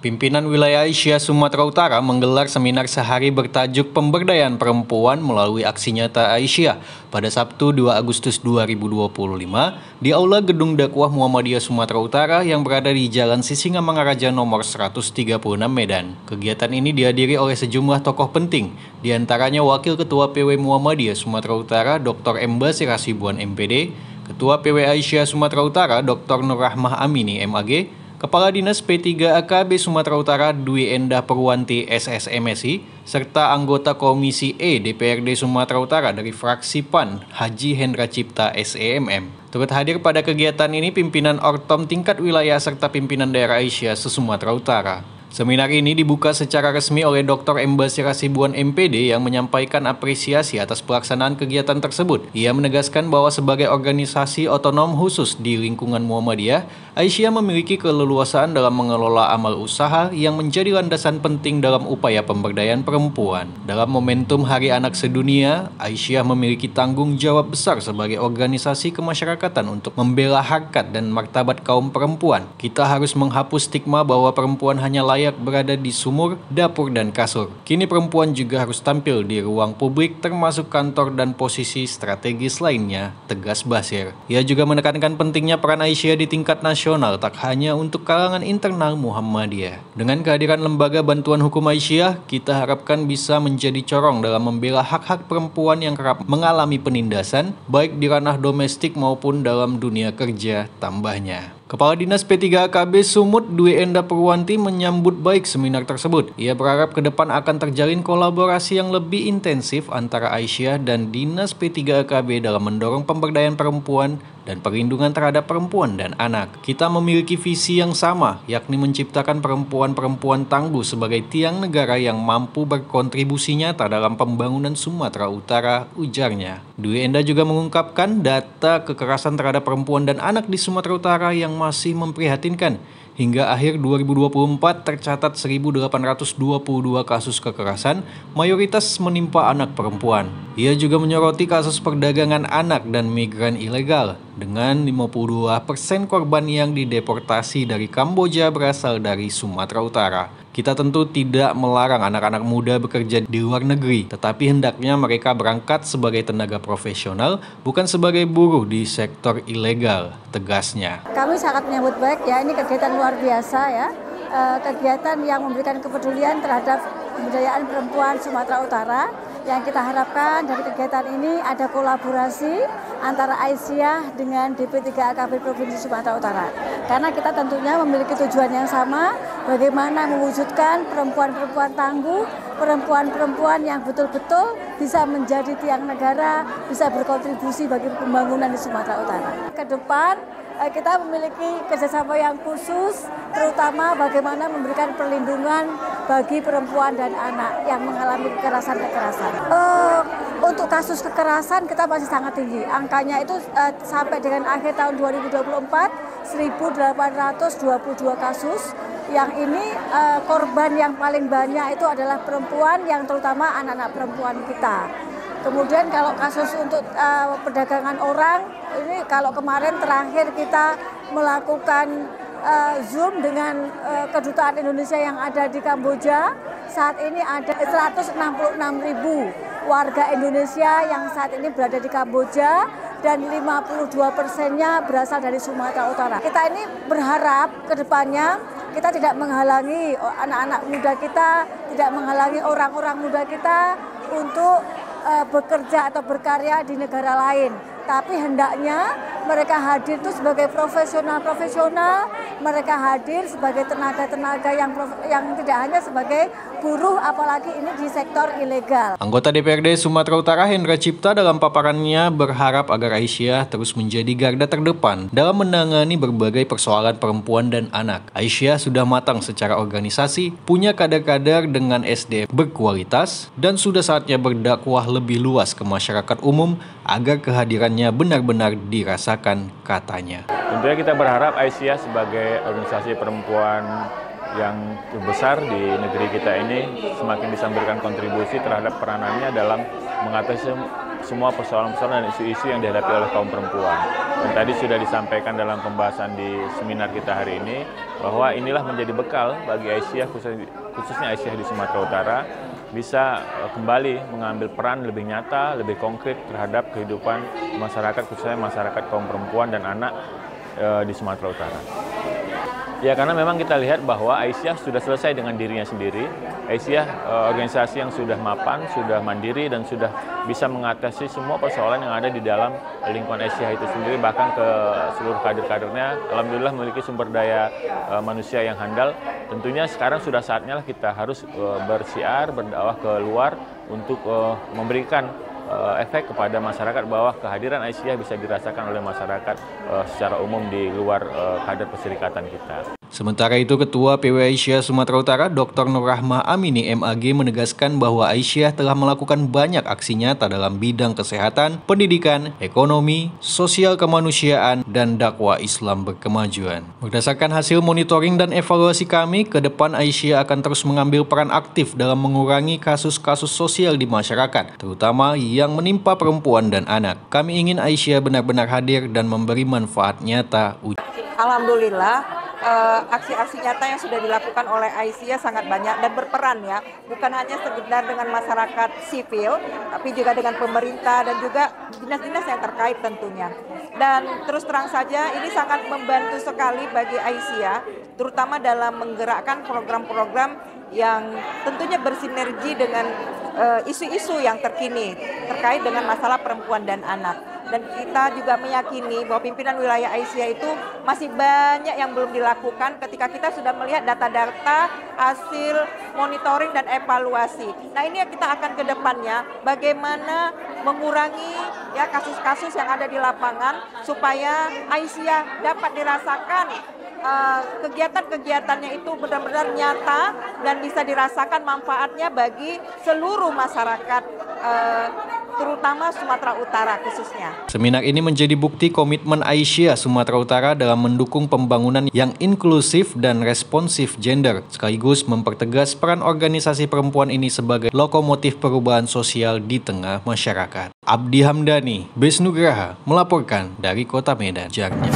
Pimpinan Wilayah Aisyah Sumatera Utara menggelar seminar sehari bertajuk Pemberdayaan Perempuan melalui Aksi Nyata Aisyah pada Sabtu 2 Agustus 2025 di Aula Gedung Dakwah Muhammadiyah Sumatera Utara yang berada di Jalan Sisingamangaraja nomor 136 Medan. Kegiatan ini dihadiri oleh sejumlah tokoh penting, diantaranya Wakil Ketua PW Muhammadiyah Sumatera Utara Dr. M. Basir Hasibuan MPD, Ketua PW Aisyah Sumatera Utara Dr. Nur Rahmah Amini MAG, Kepala Dinas P3AKB Sumatera Utara Dwi Endah Perwanti SSMSI, serta anggota Komisi E DPRD Sumatera Utara dari fraksi PAN Haji Hendra Cipta SEMM. Turut hadir pada kegiatan ini pimpinan Ortom tingkat wilayah serta pimpinan daerah Aisyah se-Sumatera Utara. Seminar ini dibuka secara resmi oleh Dr. M. Basir Hasibuan MPD yang menyampaikan apresiasi atas pelaksanaan kegiatan tersebut. Ia menegaskan bahwa sebagai organisasi otonom khusus di lingkungan Muhammadiyah, Aisyah memiliki keleluasaan dalam mengelola amal usaha yang menjadi landasan penting dalam upaya pemberdayaan perempuan. Dalam momentum Hari Anak Sedunia, Aisyah memiliki tanggung jawab besar sebagai organisasi kemasyarakatan untuk membela harkat dan martabat kaum perempuan. Kita harus menghapus stigma bahwa perempuan hanya layak berada di sumur, dapur, dan kasur. Kini perempuan juga harus tampil di ruang publik termasuk kantor dan posisi strategis lainnya, tegas Basir. Ia juga menekankan pentingnya peran Aisyah di tingkat nasional tak hanya untuk kalangan internal Muhammadiyah. Dengan kehadiran Lembaga Bantuan Hukum Aisyah, kita harapkan bisa menjadi corong dalam membela hak-hak perempuan yang kerap mengalami penindasan, baik di ranah domestik maupun dalam dunia kerja, tambahnya. Kepala Dinas P3AKB Sumut Dwi Endah Perwanti menyambut baik seminar tersebut. Ia berharap ke depan akan terjalin kolaborasi yang lebih intensif antara Aisyah dan Dinas P3AKB dalam mendorong pemberdayaan perempuan dan perlindungan terhadap perempuan dan anak. Kita memiliki visi yang sama, yakni menciptakan perempuan-perempuan tangguh sebagai tiang negara yang mampu berkontribusi nyata dalam pembangunan Sumatera Utara, ujarnya. Dwi Endah juga mengungkapkan data kekerasan terhadap perempuan dan anak di Sumatera Utara yang masih memprihatinkan. Hingga akhir 2024 tercatat 1.822 kasus kekerasan, mayoritas menimpa anak perempuan. Ia juga menyoroti kasus perdagangan anak dan migran ilegal, dengan 52% korban yang dideportasi dari Kamboja berasal dari Sumatera Utara. Kita tentu tidak melarang anak-anak muda bekerja di luar negeri, tetapi hendaknya mereka berangkat sebagai tenaga profesional, bukan sebagai buruh di sektor ilegal, tegasnya. Kami sangat menyambut baik ya, ini kegiatan luar biasa ya, kegiatan yang memberikan kepedulian terhadap pemberdayaan perempuan Sumatera Utara. Yang kita harapkan dari kegiatan ini ada kolaborasi antara Aisyah dengan DP3AKB Provinsi Sumatera Utara. Karena kita tentunya memiliki tujuan yang sama, bagaimana mewujudkan perempuan-perempuan tangguh, perempuan-perempuan yang betul-betul bisa menjadi tiang negara, bisa berkontribusi bagi pembangunan di Sumatera Utara. Ke depan kita memiliki kerjasama yang khusus, terutama bagaimana memberikan perlindungan bagi perempuan dan anak yang mengalami kekerasan-kekerasan. Untuk kasus kekerasan kita masih sangat tinggi. Angkanya itu sampai dengan akhir tahun 2024, 1.822 kasus. Yang ini korban yang paling banyak itu adalah perempuan, yang terutama anak-anak perempuan kita. Kemudian kalau kasus untuk perdagangan orang, ini kalau kemarin terakhir kita melakukan Zoom dengan Kedutaan Indonesia yang ada di Kamboja, saat ini ada 166.000 warga Indonesia yang saat ini berada di Kamboja dan 52%-nya berasal dari Sumatera Utara. Kita ini berharap ke depannya kita tidak menghalangi anak-anak muda kita, tidak menghalangi orang-orang muda kita untuk bekerja atau berkarya di negara lain. Tapi hendaknya mereka hadir itu sebagai profesional-profesional, mereka hadir sebagai tenaga-tenaga yang tidak hanya sebagai buruh, apalagi ini di sektor ilegal. Anggota DPRD Sumatera Utara Hendra Cipta dalam paparannya berharap agar Aisyah terus menjadi garda terdepan dalam menangani berbagai persoalan perempuan dan anak. Aisyah sudah matang secara organisasi, punya kader-kader dengan SDM berkualitas, dan sudah saatnya berdakwah lebih luas ke masyarakat umum agar kehadirannya benar-benar dirasakan, katanya. Tentunya kita berharap Aisyah sebagai organisasi perempuan yang besar di negeri kita ini semakin bisa memberikan kontribusi terhadap peranannya dalam mengatasi semua persoalan-persoalan dan isu-isu yang dihadapi oleh kaum perempuan. Dan tadi sudah disampaikan dalam pembahasan di seminar kita hari ini bahwa inilah menjadi bekal bagi Aisyah, khususnya Aisyah di Sumatera Utara, bisa kembali mengambil peran lebih nyata, lebih konkret terhadap kehidupan masyarakat, khususnya masyarakat kaum perempuan dan anak di Sumatera Utara. Ya, karena memang kita lihat bahwa Aisyah sudah selesai dengan dirinya sendiri. Aisyah organisasi yang sudah mapan, sudah mandiri, dan sudah bisa mengatasi semua persoalan yang ada di dalam lingkungan Aisyah itu sendiri, bahkan ke seluruh kader-kadernya. Alhamdulillah memiliki sumber daya manusia yang handal. Tentunya sekarang sudah saatnya lah kita harus bersiar, berdakwah ke luar untuk memberikan efek kepada masyarakat bahwa kehadiran Aisyah bisa dirasakan oleh masyarakat secara umum di luar kader perserikatan kita. Sementara itu, Ketua PW Aisyah Sumatera Utara, Dr. Nur Rahmah Amini MAG menegaskan bahwa Aisyah telah melakukan banyak aksi nyata dalam bidang kesehatan, pendidikan, ekonomi, sosial kemanusiaan, dan dakwah Islam berkemajuan. Berdasarkan hasil monitoring dan evaluasi kami, ke depan Aisyah akan terus mengambil peran aktif dalam mengurangi kasus-kasus sosial di masyarakat, terutama yang menimpa perempuan dan anak. Kami ingin Aisyah benar-benar hadir dan memberi manfaat nyata. Alhamdulillah, aksi-aksi nyata yang sudah dilakukan oleh Aisyah sangat banyak dan berperan ya, bukan hanya sekedar dengan masyarakat sipil, tapi juga dengan pemerintah dan juga dinas-dinas yang terkait tentunya. Dan terus terang saja ini sangat membantu sekali bagi Aisyah, terutama dalam menggerakkan program-program yang tentunya bersinergi dengan isu-isu yang terkini terkait dengan masalah perempuan dan anak. Dan kita juga meyakini bahwa pimpinan wilayah Aisyah itu masih banyak yang belum dilakukan ketika kita sudah melihat data-data hasil monitoring dan evaluasi. Nah, ini yang kita akan ke depannya bagaimana mengurangi ya kasus-kasus yang ada di lapangan supaya Aisyah dapat dirasakan kegiatan-kegiatannya itu benar-benar nyata dan bisa dirasakan manfaatnya bagi seluruh masyarakat, terutama Sumatera Utara khususnya. Seminar ini menjadi bukti komitmen Aisyah Sumatera Utara dalam mendukung pembangunan yang inklusif dan responsif gender, sekaligus mempertegas peran organisasi perempuan ini sebagai lokomotif perubahan sosial di tengah masyarakat. Abdi Hamdani, Bes Nugraha, melaporkan dari Kota Medan, Jarnya.